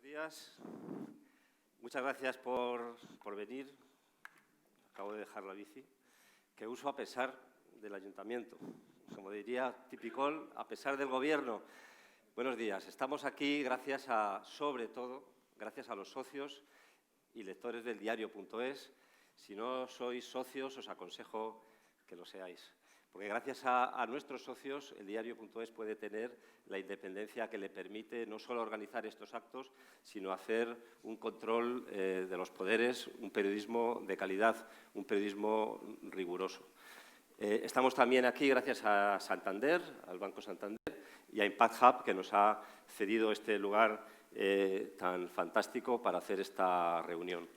Buenos días. Muchas gracias por venir. Acabo de dejar la bici, que uso a pesar del ayuntamiento. Como diría Tipicol, a pesar del gobierno. Buenos días. Estamos aquí sobre todo, gracias a los socios y lectores del diario.es. Si no sois socios, os aconsejo que lo seáis. Porque gracias a nuestros socios, el diario.es puede tener la independencia que le permite no solo organizar estos actos, sino hacer un control de los poderes, un periodismo de calidad, un periodismo riguroso. Estamos también aquí gracias a Santander, al Banco Santander, y a Impact Hub, que nos ha cedido este lugar tan fantástico para hacer esta reunión.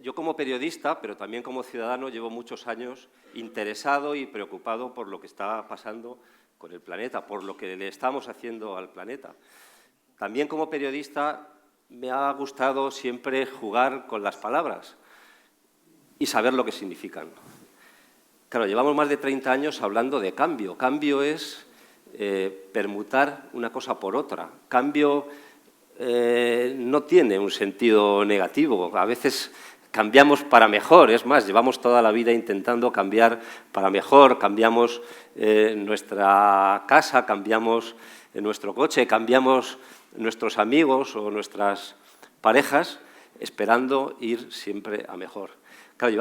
Yo como periodista, pero también como ciudadano, llevo muchos años interesado y preocupado por lo que está pasando con el planeta, por lo que le estamos haciendo al planeta. También como periodista me ha gustado siempre jugar con las palabras y saber lo que significan. Claro, llevamos más de 30 años hablando de cambio. Cambio es permutar una cosa por otra. Cambio no tiene un sentido negativo. A veces cambiamos para mejor, es más, llevamos toda la vida intentando cambiar para mejor, cambiamos nuestra casa, cambiamos nuestro coche, cambiamos nuestros amigos o nuestras parejas, esperando ir siempre a mejor. Claro,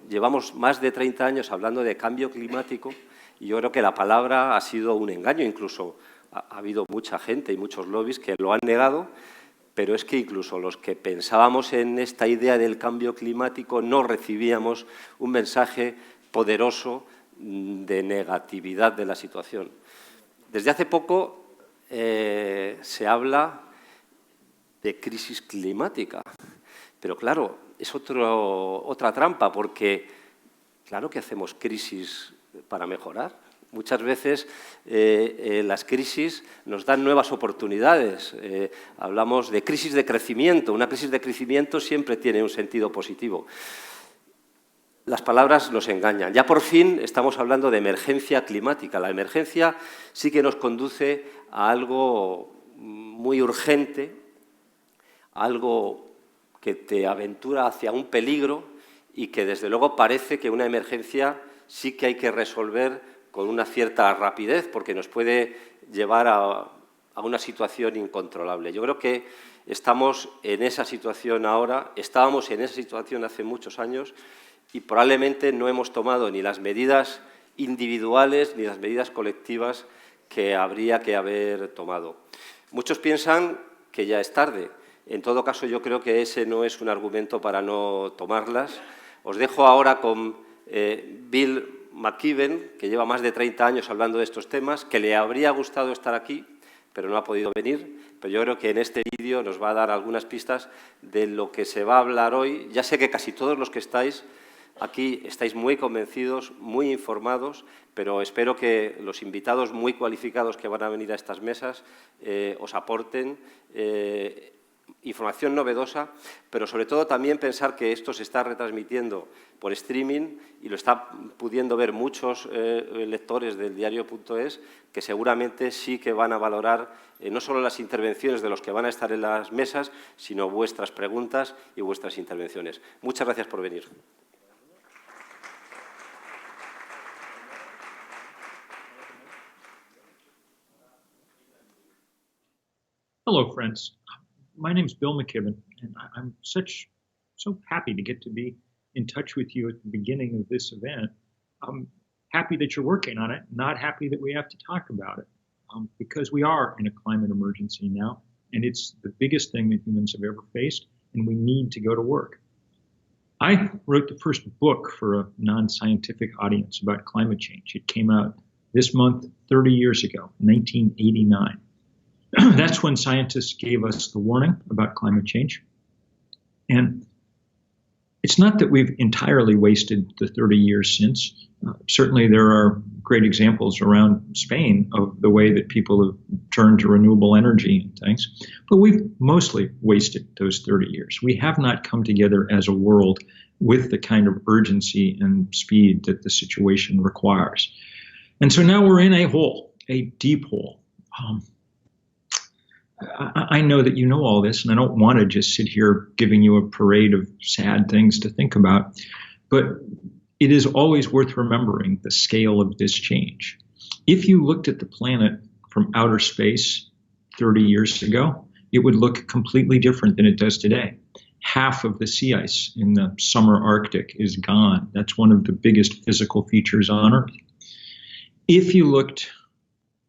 llevamos más de 30 años hablando de cambio climático y yo creo que la palabra ha sido un engaño, incluso ha habido mucha gente y muchos lobbies que lo han negado, pero es que incluso los que pensábamos en esta idea del cambio climático no recibíamos un mensaje poderoso de negatividad de la situación. Desde hace poco se habla de crisis climática, pero claro, es otra trampa, porque claro que hacemos crisis para mejorar. Muchas veces las crisis nos dan nuevas oportunidades. Hablamos de crisis de crecimiento. Una crisis de crecimiento siempre tiene un sentido positivo. Las palabras nos engañan. Ya por fin estamos hablando de emergencia climática. La emergencia sí que nos conduce a algo muy urgente, algo que te aventura hacia un peligro y que desde luego parece que una emergencia sí que hay que resolver con una cierta rapidez, porque nos puede llevar a una situación incontrolable. Yo creo que estamos en esa situación ahora, estábamos en esa situación hace muchos años y probablemente no hemos tomado ni las medidas individuales ni las medidas colectivas que habría que haber tomado. Muchos piensan que ya es tarde. En todo caso, yo creo que ese no es un argumento para no tomarlas. Os dejo ahora con Bill McKibben, que lleva más de 30 años hablando de estos temas, que le habría gustado estar aquí, pero no ha podido venir. Pero yo creo que en este vídeo nos va a dar algunas pistas de lo que se va a hablar hoy. Ya sé que casi todos los que estáis aquí estáis muy convencidos, muy informados, pero espero que los invitados muy cualificados que van a venir a estas mesas os aporten información novedosa, pero sobre todo también pensar que esto se está retransmitiendo por streaming y lo están pudiendo ver muchos lectores del diario.es que seguramente sí que van a valorar no solo las intervenciones de los que van a estar en las mesas, sino vuestras preguntas y vuestras intervenciones. Muchas gracias por venir. Hello, friends. My name is Bill McKibben, and I'm so happy to get to be in touch with you at the beginning of this event. I'm happy that you're working on it, not happy that we have to talk about it, because we are in a climate emergency now, and it's the biggest thing that humans have ever faced, and we need to go to work. I wrote the first book for a non-scientific audience about climate change. It came out this month 30 years ago, 1989. That's when scientists gave us the warning about climate change. And it's not that we've entirely wasted the 30 years since. Certainly there are great examples around Spain of the way that people have turned to renewable energy and things. But we've mostly wasted those 30 years. We have not come together as a world with the kind of urgency and speed that the situation requires. And so now we're in a hole, a deep hole. I know that you know all this, and I don't want to just sit here giving you a parade of sad things to think about, but it is always worth remembering the scale of this change. If you looked at the planet from outer space 30 years ago, it would look completely different than it does today. Half of the sea ice in the summer Arctic is gone. That's one of the biggest physical features on Earth. If you looked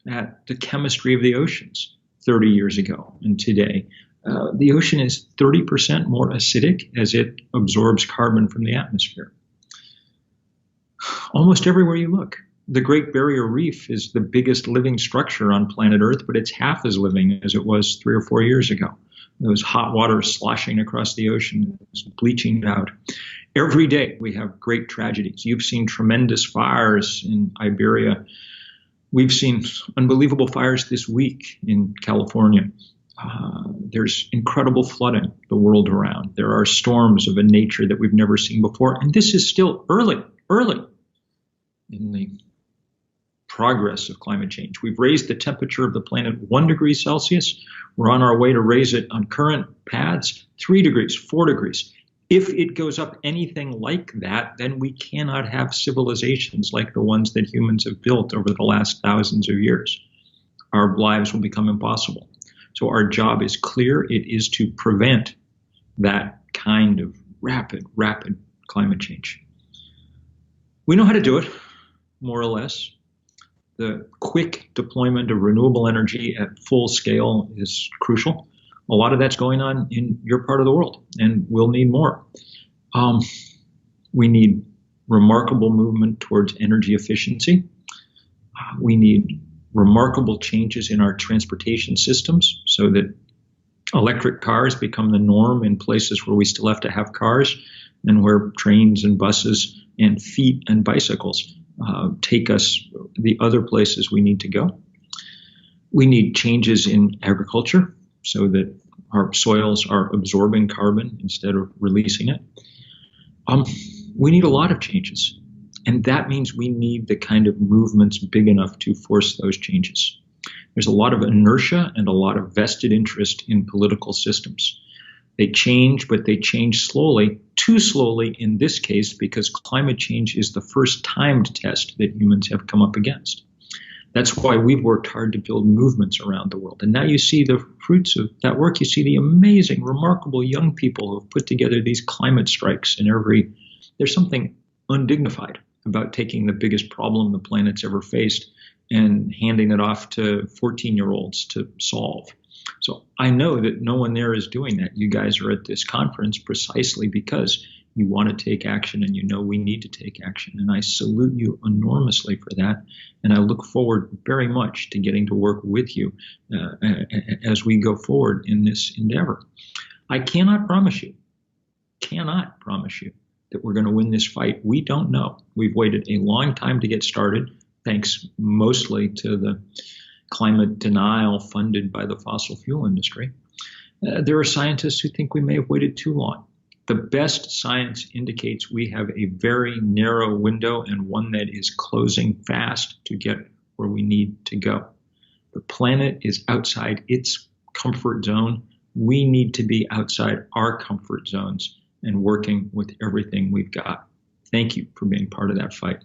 at the chemistry of the oceans 30 years ago and today, the ocean is 30% more acidic as it absorbs carbon from the atmosphere. Almost everywhere you look. The Great Barrier Reef is the biggest living structure on planet Earth, but it's half as living as it was 3 or 4 years ago. Those hot waters sloshing across the ocean, bleaching it out. Every day we have great tragedies. You've seen tremendous fires in Iberia. We've seen unbelievable fires this week in California. There's incredible flooding the world around. There are storms of a nature that we've never seen before. And this is still early in the progress of climate change. We've raised the temperature of the planet 1 degree Celsius. We're on our way to raise it on current paths 3 degrees, 4 degrees. If it goes up anything like that, then we cannot have civilizations like the ones that humans have built over the last thousands of years. Our lives will become impossible. So our job is clear. It is to prevent that kind of rapid climate change. We know how to do it, more or less. The quick deployment of renewable energy at full scale is crucial. A lot of that's going on in your part of the world, and we'll need more. We need remarkable movement towards energy efficiency. We need remarkable changes in our transportation systems so that electric cars become the norm in places where we still have to have cars, and where trains and buses and feet and bicycles take us the other places we need to go. We need changes in agriculture so that our soils are absorbing carbon instead of releasing it. We need a lot of changes. And that means we need the kind of movements big enough to force those changes. There's a lot of inertia and a lot of vested interest in political systems. They change, but they change slowly, too slowly in this case, because climate change is the first timed test that humans have come up against. That's why we've worked hard to build movements around the world. And now you see the fruits of that work. You see the amazing, remarkable young people who have put together these climate strikes. There's something undignified about taking the biggest problem the planet's ever faced and handing it off to 14-year-olds to solve. So I know that no one there is doing that. You guys are at this conference precisely because you want to take action and you know we need to take action. And I salute you enormously for that. And I look forward very much to getting to work with you as we go forward in this endeavor. I cannot promise you that we're going to win this fight. We don't know. We've waited a long time to get started, thanks mostly to the climate denial funded by the fossil fuel industry. There are scientists who think we may have waited too long. The best science indicates we have a very narrow window and one that is closing fast to get where we need to go. The planet is outside its comfort zone. We need to be outside our comfort zones and working with everything we've got. Thank you for being part of that fight.